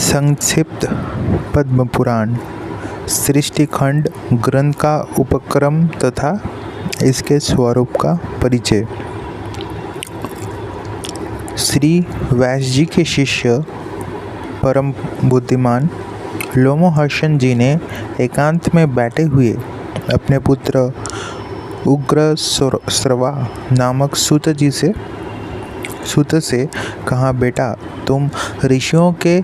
संक्षिप्त पद्म पुराण सृष्टिखंड ग्रंथ का उपक्रम तथा इसके स्वरूप का परिचय। श्री व्यास जी के शिष्य परम बुद्धिमान लोमहर्षण जी ने एकांत में बैठे हुए अपने पुत्र उग्रश्रवा नामक सूत से कहा, बेटा तुम ऋषियों के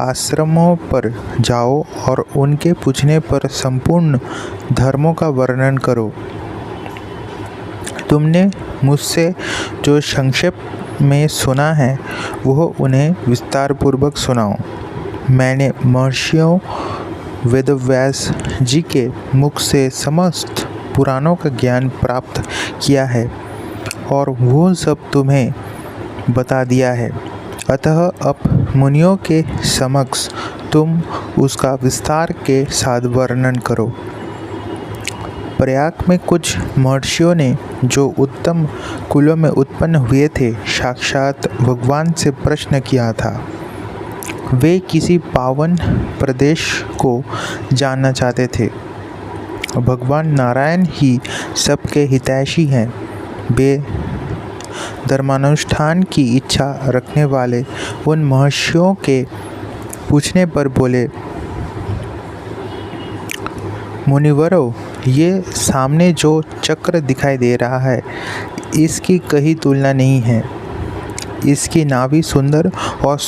आश्रमों पर जाओ और उनके पूछने पर संपूर्ण धर्मों का वर्णन करो। तुमने मुझसे जो संक्षेप में सुना है वह उन्हें विस्तार पूर्वक सुनाओ। मैंने महर्षियों वेदव्यास जी के मुख से समस्त पुराणों का ज्ञान प्राप्त किया है और वो सब तुम्हें बता दिया है। अतः अब मुनियों के समक्ष तुम उसका विस्तार के साथ वर्णन करो। प्रयाग में कुछ महर्षियों ने जो उत्तम कुलों में उत्पन्न हुए थे, साक्षात भगवान से प्रश्न किया था। वे किसी पावन प्रदेश को जानना चाहते थे। भगवान नारायण ही सबके हितैषी हैं। वे धर्मानुष्ठान की इच्छा रखने वाले उन महर्षियों के पूछने पर बोले, मुनिवरों, ये सामने जो चक्र दिखाई दे रहा है इसकी कहीं तुलना नहीं है। इसकी नाभि सुंदर और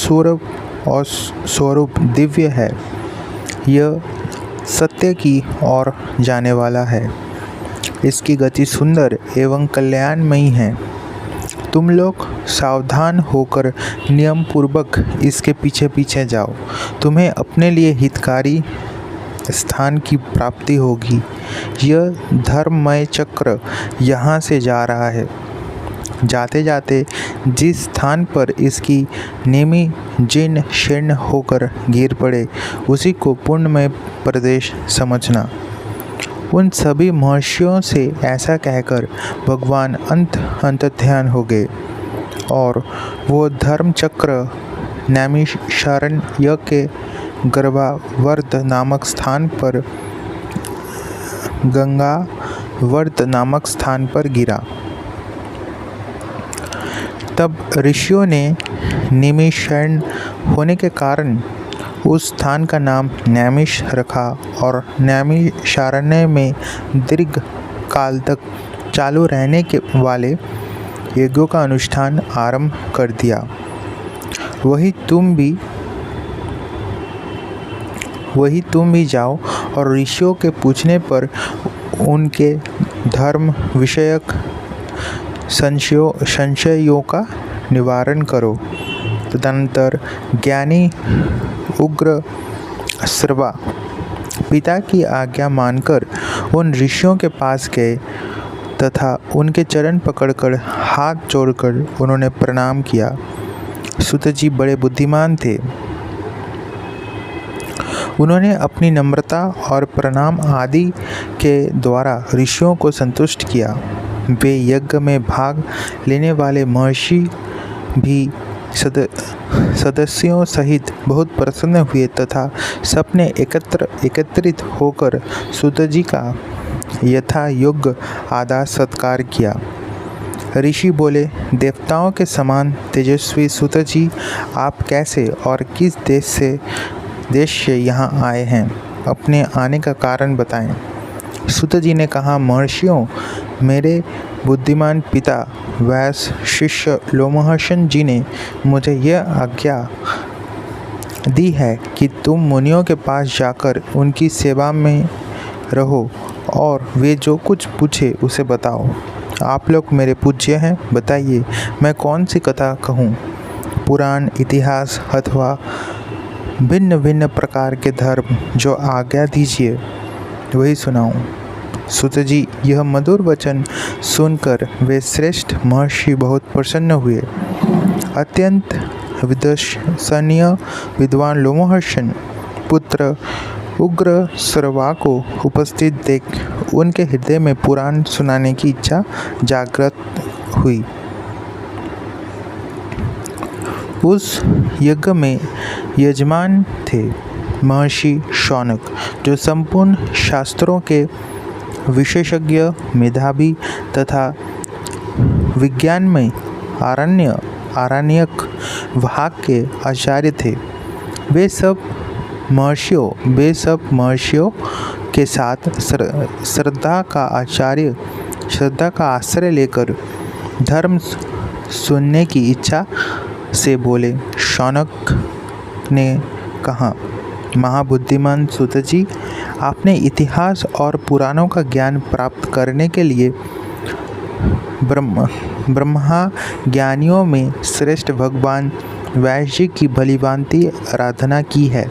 स्वरूप दिव्य है। यह सत्य की ओर जाने वाला है। इसकी गति सुंदर एवं कल्याणमयी है। तुम लोग सावधान होकर नियम पूर्वक इसके पीछे पीछे जाओ। तुम्हें अपने लिए हितकारी स्थान की प्राप्ति होगी। यह धर्ममय चक्र यहाँ से जा रहा है। जाते जाते जिस स्थान पर इसकी नेमी जीर्ण शीर्ण होकर गिर पड़े उसी को पुण्यमय प्रदेश समझना। उन सभी महर्षियों से ऐसा कहकर भगवान अंतर्ध्यान हो गए और वो धर्म चक्र नैमिषारण्य के गर्भावर्त नामक स्थान पर गंगावर्त नामक स्थान पर गिरा। तब ऋषियों ने निमिषण होने के कारण उस स्थान का नाम नैमिष रखा और नैमिषारण्य में दीर्घ काल तक चालू रहने के वाले यज्ञों का अनुष्ठान आरंभ कर दिया। वही तुम भी जाओ और ऋषियों के पूछने पर उनके धर्म विषयक संशयों का निवारण करो। तदनंतर ज्ञानी उग्रश्रवा पिता की आज्ञा मानकर उन ऋषियों के पास गए तथा उनके चरण पकड़कर हाथ जोड़कर उन्होंने प्रणाम किया। सूत जी बड़े बुद्धिमान थे। उन्होंने अपनी नम्रता और प्रणाम आदि के द्वारा ऋषियों को संतुष्ट किया। वे यज्ञ में भाग लेने वाले महर्षि भी सदस्यों सहित बहुत प्रसन्न हुए तथा सबने एकत्रित होकर सूत जी का यथा योग्य आदर सत्कार किया। ऋषि बोले, देवताओं के समान तेजस्वी सूत जी, आप कैसे और किस देश से यहाँ आए हैं? अपने आने का कारण बताएं। सूत जी ने कहा, महर्षियों, मेरे बुद्धिमान पिता व्यास शिष्य लोमहर्षण जी ने मुझे यह आज्ञा दी है कि तुम मुनियों के पास जाकर उनकी सेवा में रहो और वे जो कुछ पूछे उसे बताओ। आप लोग मेरे पूज्य हैं, बताइए मैं कौन सी कथा कहूँ? पुराण, इतिहास अथवा भिन्न भिन्न प्रकार के धर्म जो आज्ञा दीजिए वही सुनाऊँ। सूत जी यह मधुर वचन सुनकर वे श्रेष्ठ महर्षि बहुत प्रसन्न हुए। अत्यंत विदर्शनीय विद्वान लोमहर्षण पुत्र उग्रश्रवा को उपस्थित देख उनके हृदय में पुराण सुनाने की इच्छा जागृत हुई। उस यज्ञ में यजमान थे महर्षि शौनक, जो संपूर्ण शास्त्रों के विशेषज्ञ, मेधावी तथा विज्ञान में आरण्यक भाग के आचार्य थे। वे सब महर्षियों के साथ श्रद्धा का आश्रय लेकर धर्म सुनने की इच्छा से बोले। शौनक ने कहा, महाबुद्धिमान सूत जी, आपने इतिहास और पुराणों का ज्ञान प्राप्त करने के लिए ब्रह्मा ज्ञानियों में श्रेष्ठ भगवान व्यास जी की भलीभांति आराधना की है।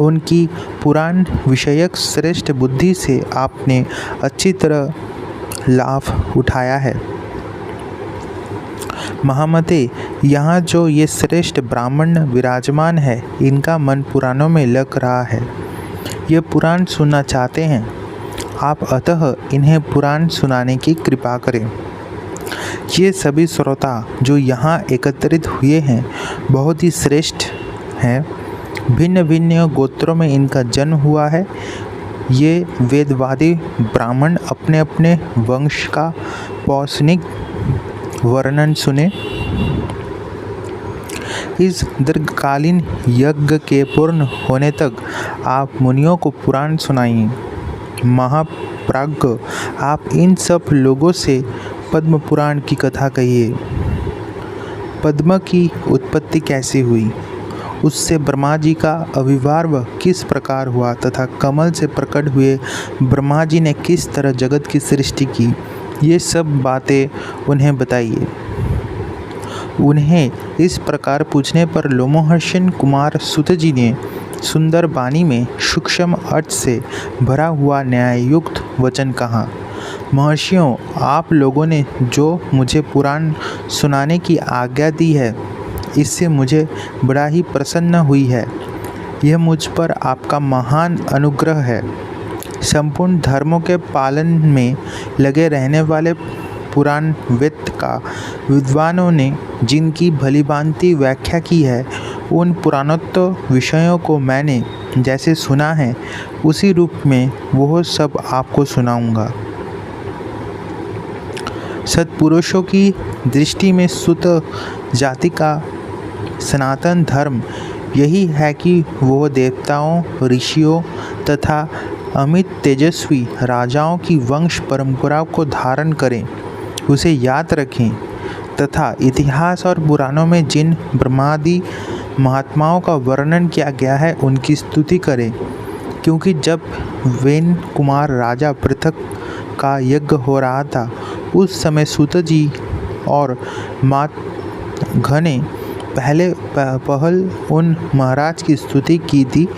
उनकी पुराण विषयक श्रेष्ठ बुद्धि से आपने अच्छी तरह लाभ उठाया है। महामते, यहाँ जो ये श्रेष्ठ ब्राह्मण विराजमान है, इनका मन पुराणों में लग रहा है। ये पुराण सुनना चाहते हैं। आप अतः इन्हें पुराण सुनाने की कृपा करें। ये सभी श्रोता जो यहाँ एकत्रित हुए हैं बहुत ही श्रेष्ठ हैं। भिन्न भिन्न गोत्रों में इनका जन्म हुआ है। ये वेदवादी ब्राह्मण अपने अपने वंश का पौराणिक वर्णन सुने। इस दीर्घकालीन यज्ञ के पूर्ण होने तक आप मुनियों को पुराण सुनाइए। महाप्राज्ञ, आप इन सब लोगों से पद्म पुराण की कथा कहिए। पद्म की उत्पत्ति कैसे हुई, उससे ब्रह्मा जी का आविर्भाव किस प्रकार हुआ तथा कमल से प्रकट हुए ब्रह्मा जी ने किस तरह जगत की सृष्टि की, ये सब बातें उन्हें बताइए। उन्हें इस प्रकार पूछने पर लोमहर्षण कुमार सूत जी ने सुंदर वाणी में सूक्ष्म अर्थ से भरा हुआ न्याययुक्त वचन कहा। महर्षियों, आप लोगों ने जो मुझे पुराण सुनाने की आज्ञा दी है, इससे मुझे बड़ा ही प्रसन्न हुई है। यह मुझ पर आपका महान अनुग्रह है। संपूर्ण धर्मों के पालन में लगे रहने वाले पुराण वेद का विद्वानों ने जिनकी भलीभांति व्याख्या की है, उन पुराणोत्तर विषयों को मैंने जैसे सुना है उसी रूप में वह सब आपको सुनाऊंगा। सत्पुरुषों की दृष्टि में सूत जाति का सनातन धर्म यही है कि वह देवताओं, ऋषियों तथा अमित तेजस्वी राजाओं की वंश परंपरा को धारण करें, उसे याद रखें तथा इतिहास और पुराणों में जिन ब्रह्मादि महात्माओं का वर्णन किया गया है उनकी स्तुति करें। क्योंकि जब वेन कुमार राजा पृथक का यज्ञ हो रहा था, उस समय सूत जी और मात घने पहल उन महाराज की स्तुति की थी।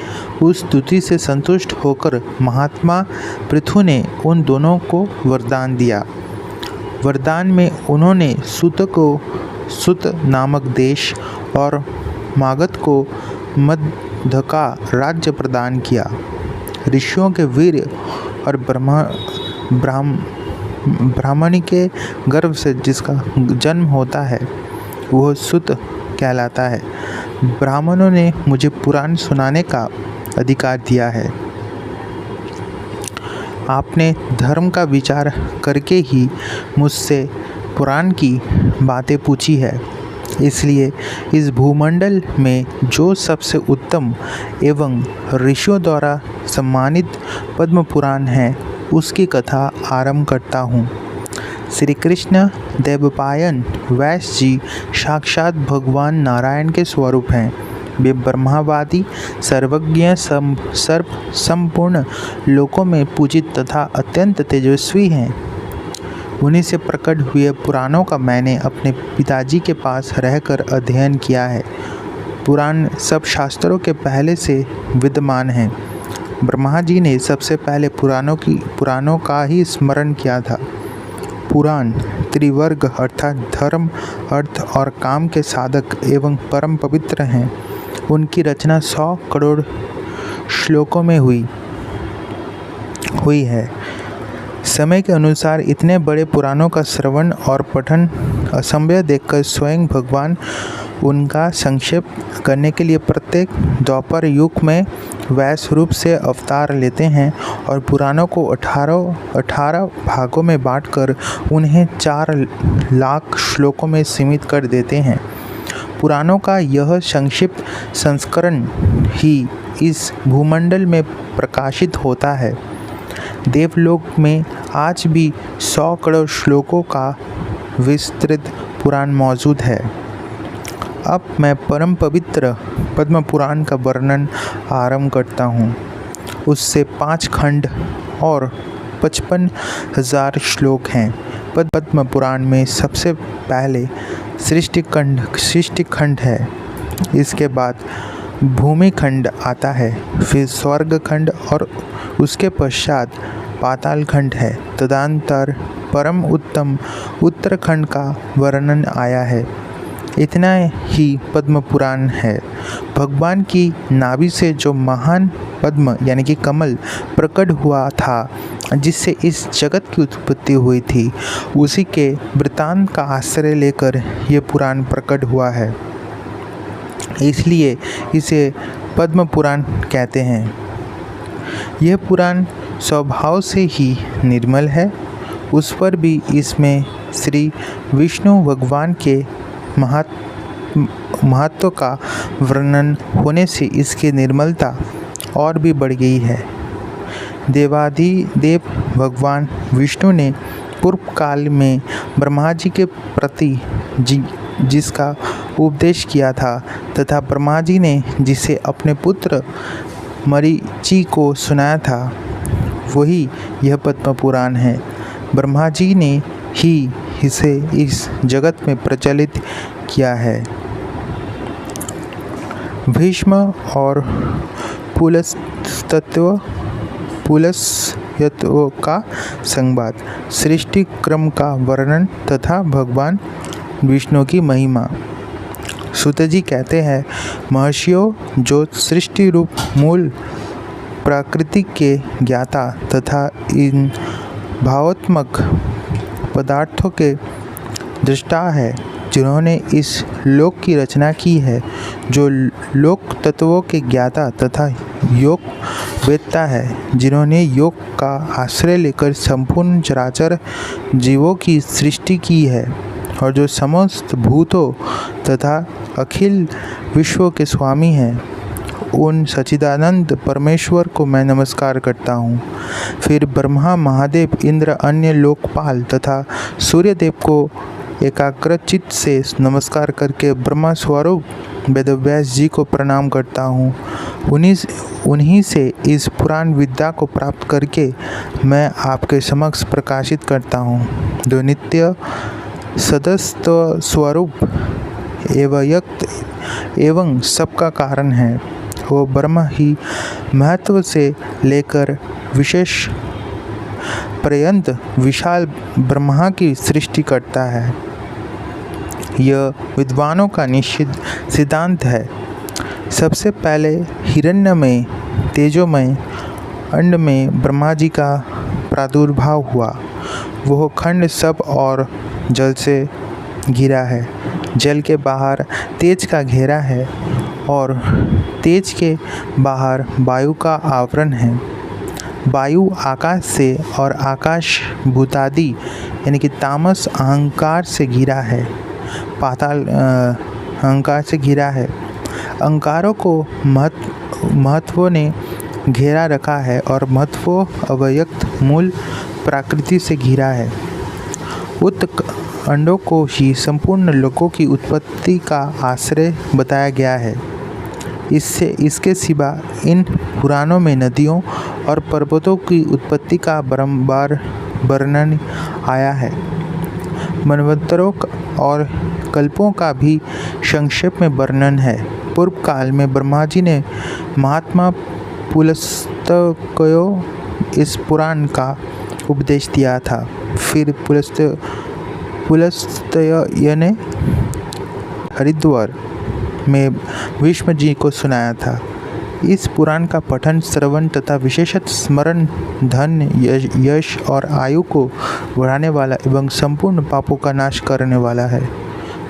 उस स्तुति से संतुष्ट होकर महात्मा पृथु ने उन दोनों को वरदान दिया। वरदान में उन्होंने सूत को सुत नामक देश और मागध को मद्ध का राज्य प्रदान किया। ऋषियों के वीर और ब्राह्मणी के गर्भ से जिसका जन्म होता है वह सुत कहलाता है। ब्राह्मणों ने मुझे पुराण सुनाने का अधिकार दिया है। आपने धर्म का विचार करके ही मुझसे पुराण की बातें पूछी है। इसलिए इस भूमंडल में जो सबसे उत्तम एवं ऋषियों द्वारा सम्मानित पद्म पुराण है, उसकी कथा आरंभ करता हूँ। श्री कृष्ण देवपायन व्यास जी साक्षात भगवान नारायण के स्वरूप हैं। वे ब्रह्मावादी, सर्वज्ञ, संपूर्ण लोकों में पूजित तथा अत्यंत तेजस्वी हैं। उन्हीं से प्रकट हुए पुराणों का मैंने अपने पिताजी के पास रहकर अध्ययन किया है। पुराण सब शास्त्रों के पहले से विद्यमान हैं। ब्रह्मा जी ने सबसे पहले पुराणों का ही स्मरण किया था। पुराण त्रिवर्ग अर्थात धर्म, अर्थ और काम के साधक एवं परम पवित्र हैं। उनकी रचना 100 करोड़ श्लोकों में हुई है। समय के अनुसार इतने बड़े पुराणों का श्रवण और पठन असंभव देखकर स्वयं भगवान उनका संक्षेप करने के लिए प्रत्येक द्वापर युग में वैश्य रूप से अवतार लेते हैं और पुराणों को 18 भागों में बांटकर उन्हें 4 लाख श्लोकों में सीमित कर देते हैं। पुराणों का यह संक्षिप्त संस्करण ही इस भूमंडल में प्रकाशित होता है। देवलोक में आज भी 100 करोड़ श्लोकों का विस्तृत पुराण मौजूद है। अब मैं परम पवित्र पद्म पुराण का वर्णन आरंभ करता हूँ। उससे 5 खंड और 55,000 श्लोक हैं। पद्म पुराण में सबसे पहले सृष्टि खंड है, इसके बाद भूमि खंड आता है, फिर स्वर्ग खंड और उसके पश्चात पाताल खंड है। तदनंतर परम उत्तम उत्तराखंड का वर्णन आया है। इतना ही पद्म पुराण है। भगवान की नाभि से जो महान पद्म यानी कि कमल प्रकट हुआ था, जिससे इस जगत की उत्पत्ति हुई थी, उसी के वृत्तांत का आश्रय लेकर ये पुराण प्रकट हुआ है। इसलिए इसे पद्म पुराण कहते हैं। यह पुराण स्वभाव से ही निर्मल है। उस पर भी इसमें श्री विष्णु भगवान के महत्व का वर्णन होने से इसकी निर्मलता और भी बढ़ गई है। देवाधिदेव भगवान विष्णु ने पूर्व काल में ब्रह्मा जी के प्रति जिसका उपदेश किया था तथा ब्रह्मा जी ने जिसे अपने पुत्र मरीचि को सुनाया था, वही यह पद्म पुराण है। ब्रह्मा जी ने ही इसे इस जगत में प्रचलित किया है। भीष्म और पुलस्त्य का संवाद, सृष्टि क्रम का वर्णन तथा भगवान विष्णु की महिमा। सूत जी कहते हैं, महर्षियों, जो सृष्टि रूप मूल प्रकृति के ज्ञाता तथा इन भावात्मक पदार्थों के दृष्टा है, जिन्होंने इस लोक की रचना की है, जो लोक तत्वों के ज्ञाता तथा योग वेत्ता है, जिन्होंने योग का आश्रय लेकर संपूर्ण चराचर जीवों की सृष्टि की है, और जो समस्त भूतों तथा अखिल विश्व के स्वामी हैं, उन सच्चिदानंद परमेश्वर को मैं नमस्कार करता हूँ। फिर ब्रह्मा, महादेव, इंद्र, अन्य लोकपाल तथा सूर्यदेव को एकाग्रचित्त से नमस्कार करके ब्रह्मा स्वरूप वेदव्यास जी को प्रणाम करता हूँ। उन्हीं से इस पुराण विद्या को प्राप्त करके मैं आपके समक्ष प्रकाशित करता हूँ, जो नित्य सदस्व स्वरूप एवं सबका कारण है। वो ब्रह्म ही महत्व से लेकर विशेष पर्यंत विशाल ब्रह्मा की सृष्टि करता है। यह विद्वानों का निश्चित सिद्धांत है। सबसे पहले हिरण्यमय तेजोमय अंड में ब्रह्मा जी का प्रादुर्भाव हुआ। वह खंड सब और जल से घिरा है। जल के बाहर तेज का घेरा है और तेज के बाहर वायु का आवरण है। वायु आकाश से और आकाश भूतादि यानी कि तामस अहंकार से घिरा है। पाताल अहंकार से घिरा है। अहंकारों को महत्वों ने घेरा रखा है और महत्व अव्यक्त मूल प्रकृति से घिरा है। उत अंडों को ही संपूर्ण लोकों की उत्पत्ति का आश्रय बताया गया है। इसके सिवा इन पुराणों में नदियों और पर्वतों की उत्पत्ति का बारंबार वर्णन आया है। मनवंतरों और कल्पों का भी संक्षेप में वर्णन है। पूर्व काल में ब्रह्मा जी ने महात्मा पुलस्त्य को इस पुराण का उपदेश दिया था। फिर पुलस्त्य ने हरिद्वार में भीष्म जी को सुनाया था। इस पुराण का पठन, श्रवण तथा विशेषत स्मरण धन, यश और आयु को बढ़ाने वाला एवं संपूर्ण पापों का नाश करने वाला है।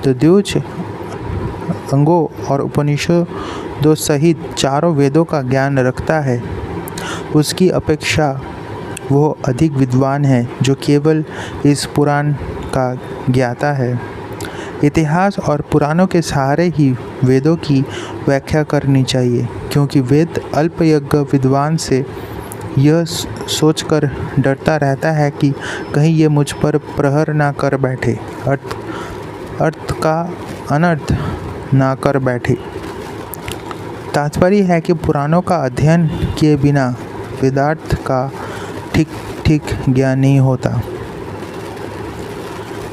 तो द्विज अंगों और उपनिषदों सहित चारों वेदों का ज्ञान रखता है, उसकी अपेक्षा वो अधिक विद्वान है जो केवल इस पुराण का ज्ञाता है। इतिहास और पुराणों के सहारे ही वेदों की व्याख्या करनी चाहिए, क्योंकि वेद अल्पज्ञ विद्वान से यह सोचकर डरता रहता है कि कहीं ये मुझ पर प्रहार ना कर बैठे, अर्थ का अनर्थ ना कर बैठे। तात्पर्य है कि पुराणों का अध्ययन किए बिना वेदार्थ का ठीक ज्ञान नहीं होता।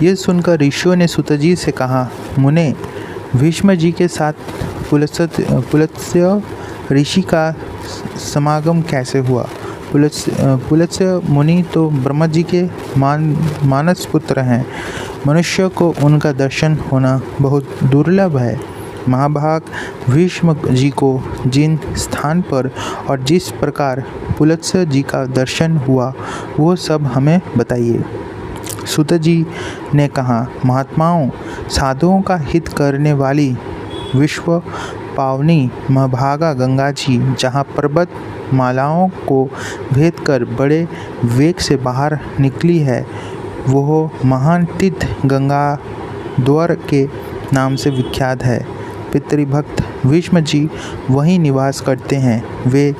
यह सुनकर ऋषियों ने सुतजी से कहा, मुने, भीष्म जी के साथ पुलत्स्य ऋषि का समागम कैसे हुआ? पुलत्स्य मुनि तो ब्रह्मा जी के मानस पुत्र हैं। मनुष्य को उनका दर्शन होना बहुत दुर्लभ है। महाभाग भीष्म जी को जिन स्थान पर और जिस प्रकार पुलत्स्य जी का दर्शन हुआ वो सब हमें बताइए। सुत जी ने कहा, महात्माओं, साधुओं का हित करने वाली विश्व पावनी महाभागा गंगा जी जहाँ पर्वत मालाओं को भेद कर बड़े वेग से बाहर निकली है, वो महान तीर्थ गंगा द्वार के नाम से विख्यात है। पितृभक्त भीष्म जी वहीं निवास करते हैं। वे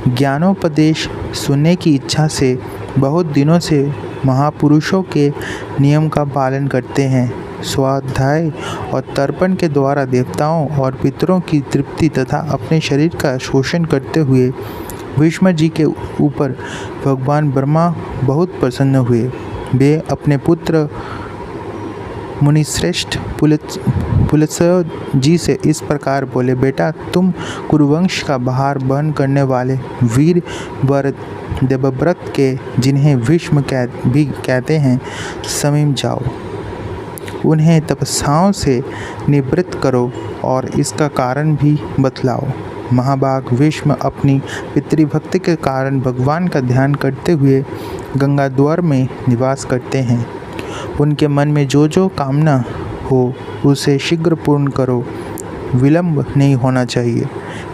ज्ञानोपदेश सुनने की इच्छा से बहुत दिनों से महापुरुषों के नियम का पालन करते हैं। स्वाध्याय और तर्पण के द्वारा देवताओं और पितरों की तृप्ति तथा अपने शरीर का शोषण करते हुए भीष्म जी के ऊपर भगवान ब्रह्मा बहुत प्रसन्न हुए। वे अपने पुत्र मुनिश्रेष्ठ पुलत्स्य जी से इस प्रकार बोले, बेटा, तुम कुरुवंश का भार वहन करने वाले वीर वर देवव्रत के, जिन्हें भीष्म भी कहते हैं, समीप जाओ। उन्हें तपस्याओं से निवृत्त करो और इसका कारण भी बतलाओ। महाभाग भीष्म अपनी पितृभक्ति के कारण भगवान का ध्यान करते हुए गंगा द्वार में निवास करते हैं। उनके मन में जो जो कामना हो उसे शीघ्र पूर्ण करो, विलंब नहीं होना चाहिए।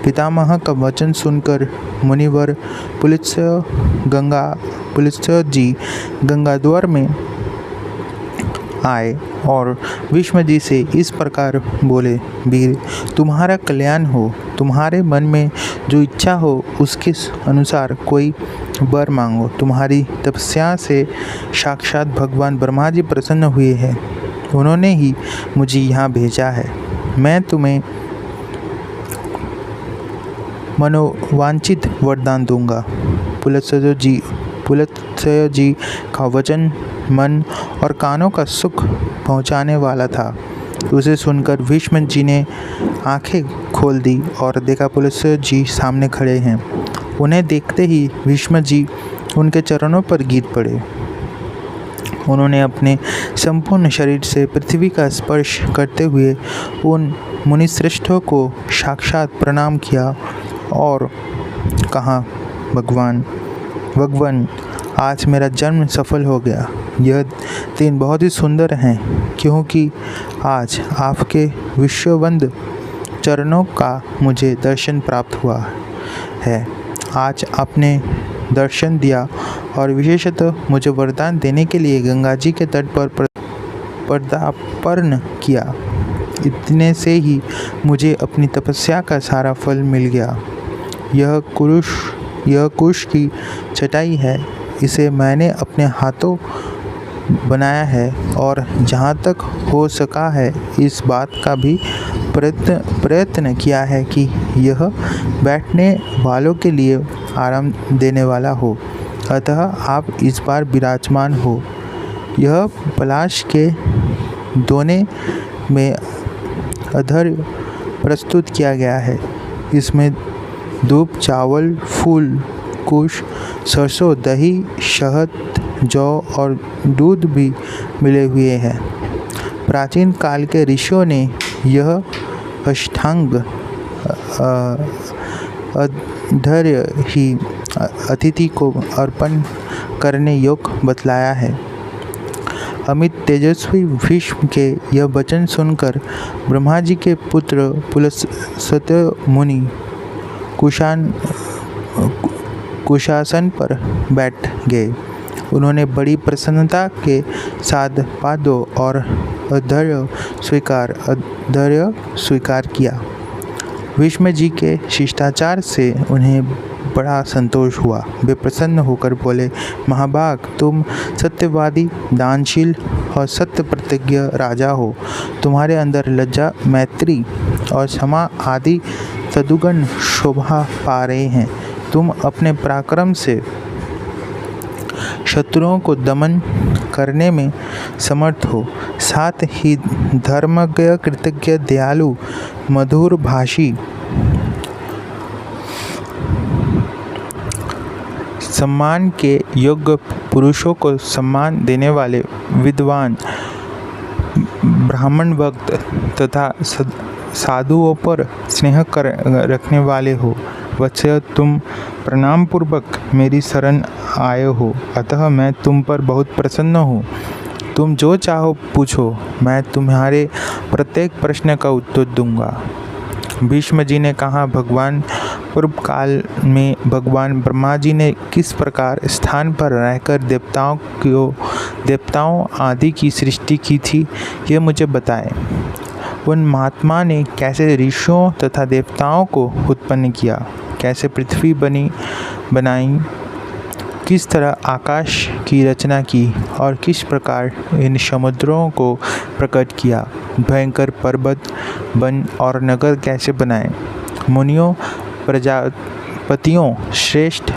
पितामह का वचन सुनकर मुनिवर पुलत्स्य जी गंगा द्वार में आए और भीष्म जी से इस प्रकार बोले, वीर, तुम्हारा कल्याण हो। तुम्हारे मन में जो इच्छा हो उसके अनुसार कोई वर मांगो। तुम्हारी तपस्या से साक्षात भगवान ब्रह्मा जी प्रसन्न हुए हैं। उन्होंने ही मुझे यहाँ भेजा है। मैं तुम्हें मनोवांछित वरदान दूंगा। पुलत्स्य जी का वचन मन और कानों का सुख पहुंचाने वाला था। उसे सुनकर भीष्म जी ने आंखें खोल दी और देखा पुलत्स्य जी सामने खड़े हैं। उन्हें देखते ही भीष्म जी उनके चरणों पर गिर पड़े। उन्होंने अपने संपूर्ण शरीर से पृथ्वी का स्पर्श करते हुए उन मुनिश्रेष्ठों को साक्षात प्रणाम किया और कहा, भगवान, आज मेरा जन्म सफल हो गया। यह दिन बहुत ही सुंदर हैं, क्योंकि आज आपके विश्ववंद चरणों का मुझे दर्शन प्राप्त हुआ है। आज आपने दर्शन दिया और विशेषतः मुझे वरदान देने के लिए गंगा जी के तट पर पदार्पण किया। इतने से ही मुझे अपनी तपस्या का सारा फल मिल गया। यह कुश की चटाई है। इसे मैंने अपने हाथों बनाया है और जहाँ तक हो सका है इस बात का भी प्रयत्न किया है कि यह बैठने वालों के लिए आराम देने वाला हो। अतः आप इस बार विराजमान हो। यह पलाश के दोने में अधर प्रस्तुत किया गया है। इसमें दूध, चावल, फूल, कुश, सरसों, दही, शहद, जौ और दूध भी मिले हुए हैं। प्राचीन काल के ऋषियों ने यह अष्टांग अधर्य ही अतिथि को अर्पण करने योग्य बतलाया है। अमित तेजस्वी भीष्म के यह वचन सुनकर ब्रह्मा जी के पुत्र पुलस्त्य मुनि कुशासन पर बैठ गए। उन्होंने बड़ी प्रसन्नता के साथ पादों और अधर्य स्वीकार किया। भीष्म जी के शिष्टाचार से उन्हें बड़ा संतोष हुआ। वे प्रसन्न होकर बोले, महाभाग, तुम सत्यवादी, दानशील और सत्य प्रतिज्ञ राजा हो। तुम्हारे अंदर लज्जा, मैत्री और क्षमा आदि सद्गुण शोभा पा रहे हैं। तुम अपने पराक्रम से शत्रुओं को दमन करने में समर्थ हो। साथ ही धर्मज्ञ, कृतज्ञ, दयालु, मधुर भाषी, सम्मान के योग्य पुरुषों को सम्मान देने वाले विद्वान, ब्राह्मण भक्त तथा साधुओं पर स्नेह रखने वाले हो। वत्स, तुम प्रणाम पूर्वक मेरी शरण आए हो, अतः मैं तुम पर बहुत प्रसन्न हूँ। तुम जो चाहो पूछो, मैं तुम्हारे प्रत्येक प्रश्न का उत्तर दूंगा। भीष्म जी ने कहा, भगवान, पूर्व काल में भगवान ब्रह्मा जी ने किस प्रकार स्थान पर रहकर देवताओं आदि की सृष्टि की थी, ये मुझे बताएं। उन महात्मा ने कैसे ऋषियों तथा देवताओं को उत्पन्न किया, कैसे पृथ्वी बनाई, किस तरह आकाश की रचना की और किस प्रकार इन समुद्रों को प्रकट किया, भयंकर पर्वत, वन और नगर कैसे बनाए, मुनियों, प्रजापतियों, श्रेष्ठ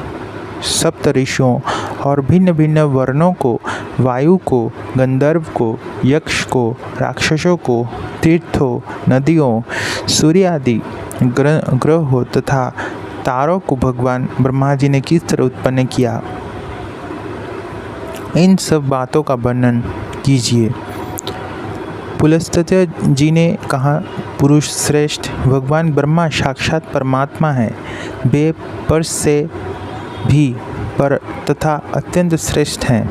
सप्त ऋषियों और भिन्न भिन्न वर्णों को, वायु को, गंधर्व को, यक्ष को, राक्षसों को, तीर्थों, नदियों, सूर्य आदि ग्रहों तथा तारों को भगवान ब्रह्मा जी ने किस तरह उत्पन्न किया, इन सब बातों का वर्णन कीजिए। पुलस्त्य जी ने कहा, पुरुष श्रेष्ठ भगवान ब्रह्मा साक्षात परमात्मा है। वे पर से भी पर तथा अत्यंत श्रेष्ठ हैं।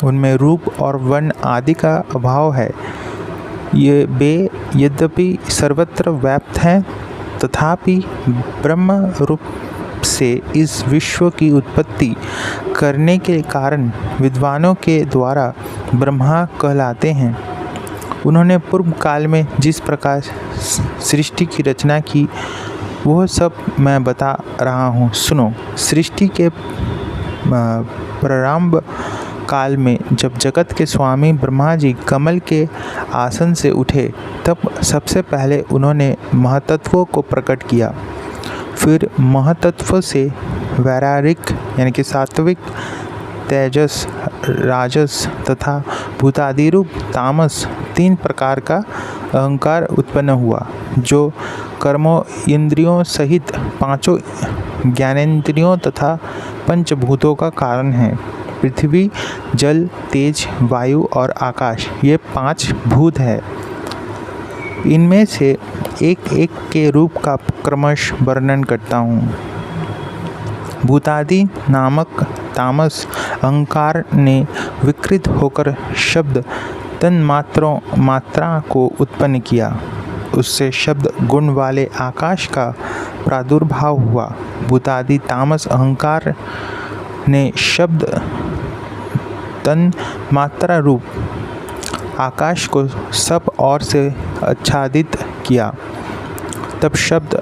उनमें रूप और वर्ण आदि का अभाव है। ये वे यद्यपि सर्वत्र व्याप्त हैं, तथापि ब्रह्म रूप से इस विश्व की उत्पत्ति करने के कारण विद्वानों के द्वारा ब्रह्मा कहलाते हैं। उन्होंने पूर्व काल में जिस प्रकार सृष्टि की रचना की, वह सब मैं बता रहा हूँ, सुनो। सृष्टि के प्रारंभ काल में जब जगत के स्वामी ब्रह्मा जी कमल के आसन से उठे, तब सबसे पहले उन्होंने महतत्वों को प्रकट किया। फिर महतत्व से वैरारिक यानी कि सात्विक, तेजस, राजस तथा भूतादि रूप तामस, 3 प्रकार का अहंकार उत्पन्न हुआ, जो कर्मों इंद्रियों सहित 5 ज्ञानेंद्रियों तथा पंचभूतों का कारण है। पृथ्वी, जल, तेज, वायु और आकाश, ये 5 भूत है। इनमें से एक एक के रूप का क्रमश वर्णन करता हूँ। भूतादि नामक तामस अहंकार ने विकृत होकर शब्द मात्रा को उत्पन्न किया। उससे शब्द गुण वाले आकाश का प्रादुर्भाव हुआ। भूतादि तामस अहंकार ने शब्द मात्रा रूप आकाश को सब ओर से आच्छादित किया। तब शब्द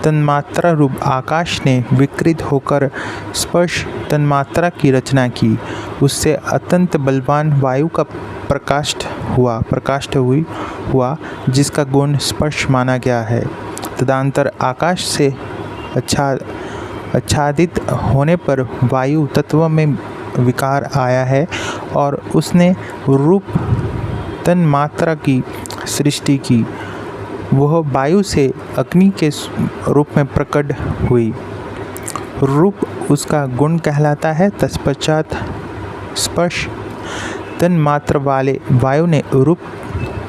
तन्मात्रा रूप आकाश ने विकृत होकर स्पर्श तन्मात्रा की रचना की। उससे अत्यंत बलवान वायु का प्रकाष्ठ हुआ, जिसका गुण स्पर्श माना गया है। तदंतर आकाश से आच्छादित होने पर वायु तत्व में विकार आया है और उसने रूप तन्मात्रा की सृष्टि की। वह वायु से अग्नि के रूप में प्रकट हुई। रूप उसका गुण कहलाता है। तत्पश्चात स्पर्श तन्मात्रा वाले वायु ने रूप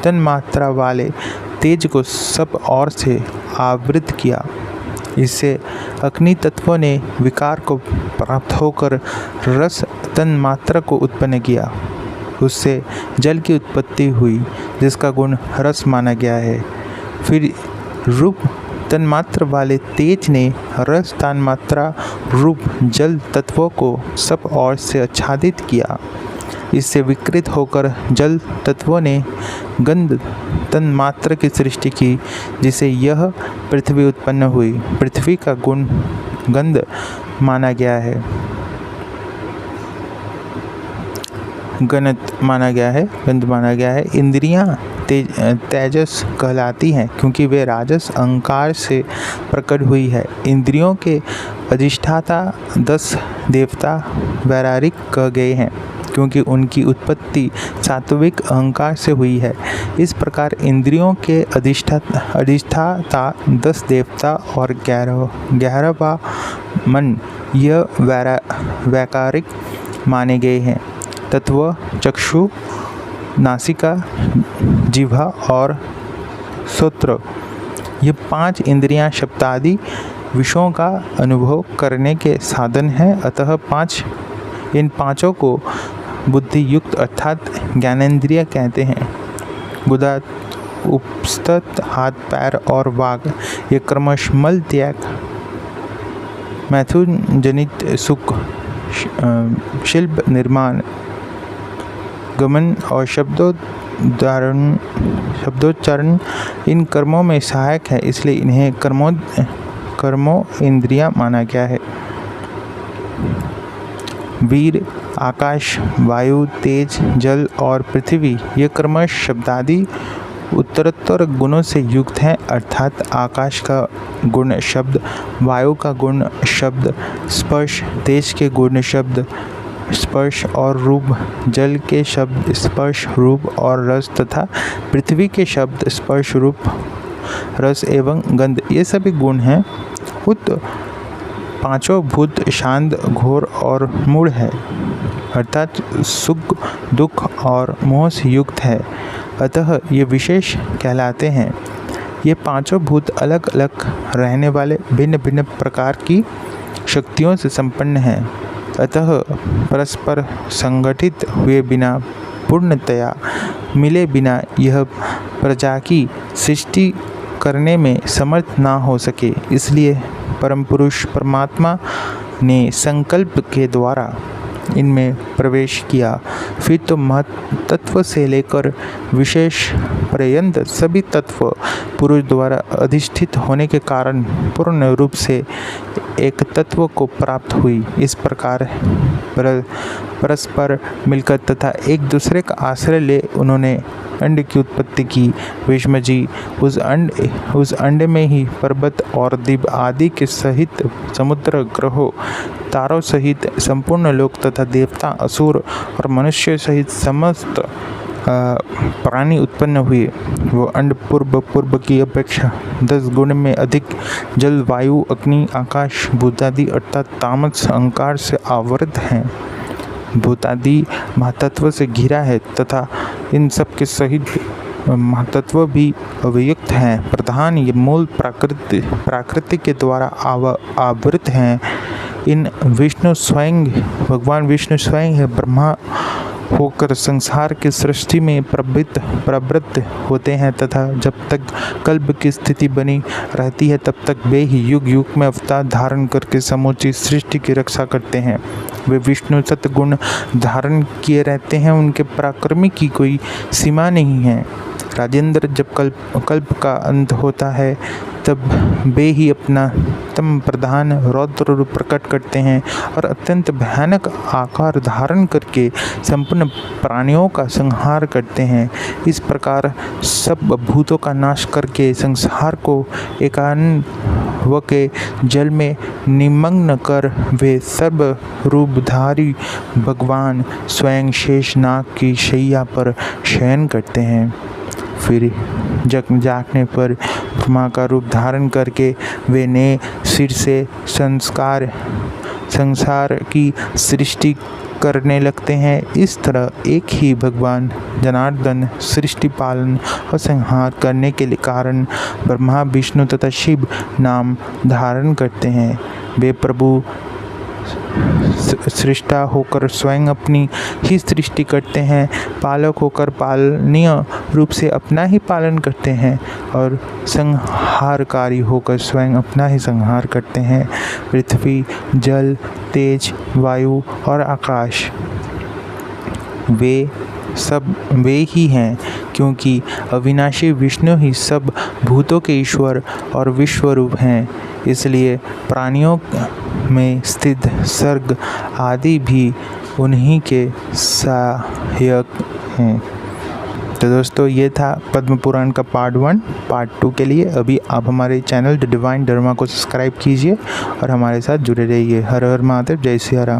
तन्मात्रा वाले तेज को सब ओर से आवृत किया। इससे अग्नि तत्व ने विकार को प्राप्त होकर रस तन्मात्रा को उत्पन्न किया। उससे जल की उत्पत्ति हुई जिसका गुण रस माना गया है। फिर रूप तन्मात्र वाले तेज ने रस तन्मात्रा रूप जल तत्वों को सब ओर से आच्छादित किया। इससे विकृत होकर जल तत्वों ने गंध तन्मात्र की सृष्टि की, जिसे यह पृथ्वी उत्पन्न हुई। पृथ्वी का गुण गंध माना गया है, गंध माना गया है। इंद्रियां तेजस कहलाती हैं क्योंकि वे राजस अहंकार से प्रकट हुई है। इंद्रियों के अधिष्ठाता 10 देवता वैरारिक कह गए हैं क्योंकि उनकी उत्पत्ति सात्विक अहंकार से हुई है। इस प्रकार इंद्रियों के अधिष्ठाता 10 देवता और 11वां मन यह वैकारिक माने गए हैं। तत्व चक्षु, नासिका, जिह्वा और श्रोत्र, ये 5 इंद्रियां शब्दादि विषयों का अनुभव करने के साधन हैं। अतः इन पांचों को बुद्धि युक्त अर्थात ज्ञानेंद्रिय कहते हैं। गुदा, उपस्थ, हाथ पैर और वाग ये क्रमश मल त्याग, मैथुन जनित सुख, शिल्प निर्माण, गमन और शब्दोच्चारण इन कर्मों में सहायक है, इसलिए इन्हें कर्मों इंद्रियां माना गया है। वीर, आकाश, वायु, तेज, जल और पृथ्वी ये क्रमश शब्दादि उत्तरोत्तर गुणों से युक्त हैं, अर्थात आकाश का गुण शब्द, वायु का गुण शब्द स्पर्श, तेज के गुण शब्द स्पर्श और रूप, जल के शब्द स्पर्श रूप और रस तथा पृथ्वी के शब्द स्पर्श रूप रस एवं गंध, ये सभी गुण हैं। उत पांचों भूत शांत, घोर और मूढ़ है, अर्थात सुख, दुख और मोह से युक्त है, अतः ये विशेष कहलाते हैं। ये पांचों भूत अलग अलग रहने वाले भिन्न भिन्न प्रकार की शक्तियों से संपन्न हैं, अतः परस्पर संगठित हुए बिना, पूर्णतया मिले बिना यह प्रजा की सृष्टि करने में समर्थ ना हो सके। इसलिए परम पुरुष परमात्मा ने संकल्प के द्वारा इनमें प्रवेश किया। फिर तो महत्त्व से लेकर विशेष पर्यंत सभी तत्व पुरुष द्वारा अधिष्ठित होने के कारण पूर्ण रूप से एक तत्व को प्राप्त हुई। इस प्रकार परस्पर मिलकर तथा एक दूसरे का आश्रय ले उन्होंने अंड की उत्पत्ति की। विष्णु जी उस अंड में ही पर्वत और द्वीप आदि के सहित समुद्र, ग्रहों, तारों सहित संपूर्ण लोक तथा देवता, असुर और मनुष्य सहित समस्त प्राणी उत्पन्न हुए। वो अंड पूर्व की अपेक्षा 10 गुण में अधिक जल, वायु, अग्नि, आकाश, भूतादि अर्थात तामस अहंकार से आवृत हैं। भूतादि महातत्व से घिरा है तथा इन सब के सहित महातत्व भी अव्यक्त हैं। प्रधान ये मूल प्राकृति के द्वारा आवृत हैं। इन भगवान विष्णु स्वयं है ब्रह्मा होकर संसार की सृष्टि में प्रवृत्त होते हैं तथा जब तक कल्प की स्थिति बनी रहती है तब तक वे ही युग युग में अवतार धारण करके समूची सृष्टि की रक्षा करते हैं। वे विष्णु सतगुण धारण किए रहते हैं, उनके पराक्रमी की कोई सीमा नहीं है। राजेंद्र, जब कल्प का अंत होता है तब वे ही अपना तम प्रधान रौद्र रूप प्रकट करते हैं और अत्यंत भयानक आकार धारण करके संपूर्ण प्राणियों का संहार करते हैं। इस प्रकार सब भूतों का नाश करके संसार को एकान्व के जल में निमग्न कर वे सर्व रूपधारी भगवान स्वयं शेषनाग की शैया पर शयन करते हैं। फिर जागने पर ब्रह्मा का रूप धारण करके वे नए सिर से संसार की सृष्टि करने लगते हैं। इस तरह एक ही भगवान जनार्दन सृष्टि पालन और संहार करने के कारण ब्रह्मा, विष्णु तथा शिव नाम धारण करते हैं। वे प्रभु सृष्टा होकर स्वयं अपनी ही सृष्टि करते हैं, पालक होकर पालनीय रूप से अपना ही पालन करते हैं और संहारकारी होकर स्वयं अपना ही संहार करते हैं। पृथ्वी, जल, तेज, वायु और आकाश वे सब वे ही हैं, क्योंकि अविनाशी विष्णु ही सब भूतों के ईश्वर और विश्वरूप हैं। इसलिए प्राणियों में स्थित सर्ग आदि भी उन्हीं के सहायक हैं। तो दोस्तों, ये था पद्म पुराण का पार्ट 1। पार्ट 2 के लिए अभी आप हमारे चैनल द डिवाइन धर्मा को सब्सक्राइब कीजिए और हमारे साथ जुड़े रहिए। हर हर महादेव, जय सिया राम।